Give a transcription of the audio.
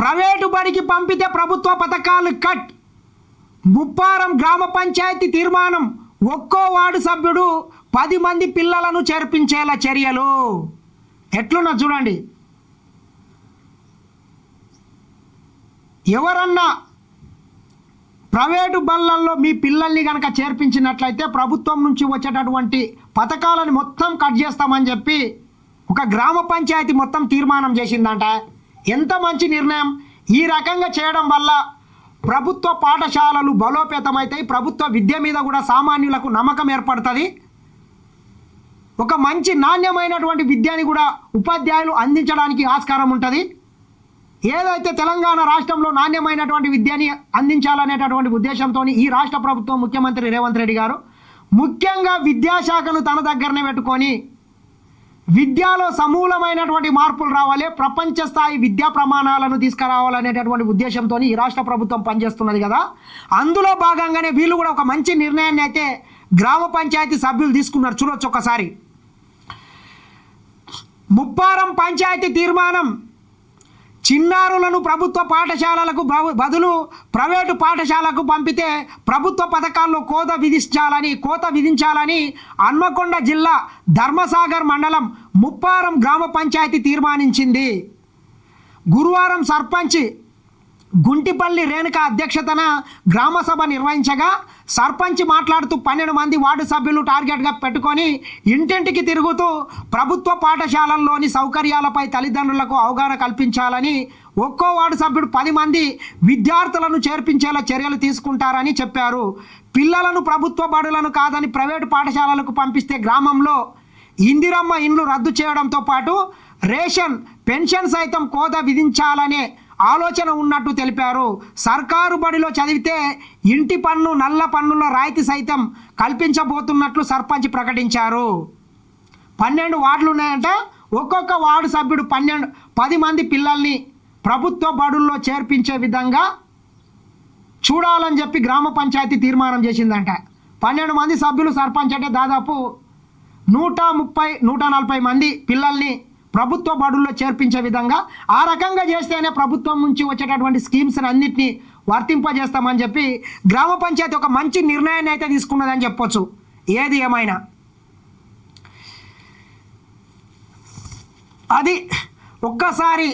Private బడికి పంపితే ప్రభుత్వ పథకాలు కట్. ముప్పారం గ్రామ పంచాయతీ తీర్మానం, ఒక్కో వార్డు సభ్యుడు 10 మంది పిల్లలను చేర్పించేలా చర్యలు. ఎట్లున్నా చూడండి. ఎవరన్నా ప్రైవేటు బళ్ళల్లో మీ పిల్లల్ని కనుక చేర్పించినట్లయితే ప్రభుత్వం నుంచి వచ్చేటటువంటి పథకాలను మొత్తం కట్ చేస్తామని చెప్పి ఒక గ్రామ పంచాయతీ మొత్తం తీర్మానం చేసిందంట. ఎంత మంచి నిర్ణయం! ఈ రకంగా చేయడం వల్ల ప్రభుత్వ పాఠశాలలు బలోపేతమవుతాయి, ప్రభుత్వ విద్య మీద కూడా సామాన్యులకు నమ్మకం ఏర్పడుతుంది. ఒక మంచి నాణ్యమైనటువంటి విద్యని కూడా ఉపాధ్యాయులు అందించడానికి ఆస్కారం ఉంటుంది. ఏదైతే తెలంగాణ రాష్ట్రంలో నాణ్యమైనటువంటి విద్యని అందించాలనేటటువంటి ఉద్దేశంతో ఈ రాష్ట్ర ప్రభుత్వం ముఖ్యమంత్రి రేవంత్ రెడ్డి గారు ముఖ్యంగా విద్యాశాఖను తన దగ్గరనే పెట్టుకొని విద్యలో సమూలమైనటువంటి మార్పులు రావాలి, ప్రపంచ స్థాయి విద్యా ప్రమాణాలను తీసుకురావాలనేటటువంటి ఉద్దేశంతో ఈ రాష్ట్ర ప్రభుత్వం పనిచేస్తున్నది కదా. అందులో భాగంగానే వీళ్ళు కూడా ఒక మంచి నిర్ణయాన్ని అయితే గ్రామ పంచాయతీ సభ్యులు తీసుకున్నారు. చూడొచ్చు ఒకసారి. ముప్పారం పంచాయతీ తీర్మానం, చిన్నారులను ప్రభుత్వ పాఠశాలలకు బదులు ప్రైవేటు పాఠశాలకు పంపితే ప్రభుత్వ పథకాల్లో కోత విధించాలని హన్మకొండ జిల్లా ధర్మసాగర్ మండలం ముప్పారం గ్రామ పంచాయతీ తీర్మానించింది. గురువారం సర్పంచ్ గుంటిపల్లి రేణుక అధ్యక్షతన గ్రామసభ నిర్వహించగా సర్పంచ్ మాట్లాడుతూ 12 మంది వార్డు సభ్యులు టార్గెట్గా పెట్టుకొని ఇంటింటికి తిరుగుతూ ప్రభుత్వ పాఠశాలల్లోని సౌకర్యాలపై తల్లిదండ్రులకు అవగాహన కల్పించాలని, ఒక్కో వార్డు సభ్యుడు 10 మంది విద్యార్థులను చేర్పించేలా చర్యలు తీసుకుంటారని చెప్పారు. పిల్లలను ప్రభుత్వ బడులను కాదని ప్రైవేటు పాఠశాలలకు పంపిస్తే గ్రామంలో ఇందిరమ్మ ఇండ్లు రద్దు చేయడంతో పాటు రేషన్, పెన్షన్ సైతం కోత విధించాలనే ఆలోచన ఉన్నట్టు తెలిపారు. సర్కారు బడిలో చదివితే ఇంటి పన్ను, నల్ల పన్నుల రాయితీ సైతం కల్పించబోతున్నట్లు సర్పంచ్ ప్రకటించారు. 12 వార్డులు ఉన్నాయంట. ఒక్కొక్క వార్డు సభ్యుడు 10 మంది పిల్లల్ని ప్రభుత్వ బడుల్లో చేర్పించే విధంగా చూడాలని చెప్పి గ్రామ పంచాయతీ తీర్మానం చేసిందంట. 12 మంది సభ్యులు సర్పంచ్ అంటే దాదాపు 130-140 మంది పిల్లల్ని ప్రభుత్వ బడుల్లో చేర్పించే విధంగా ఆ రకంగా చేస్తేనే ప్రభుత్వం నుంచి వచ్చేటటువంటి స్కీమ్స్ అన్నింటినీ వర్తింపజేస్తామని చెప్పి గ్రామ పంచాయతీ ఒక మంచి నిర్ణయాన్ని అయితే తీసుకున్నదని చెప్పొచ్చు. ఏది ఏమైనా అది ఒక్కసారి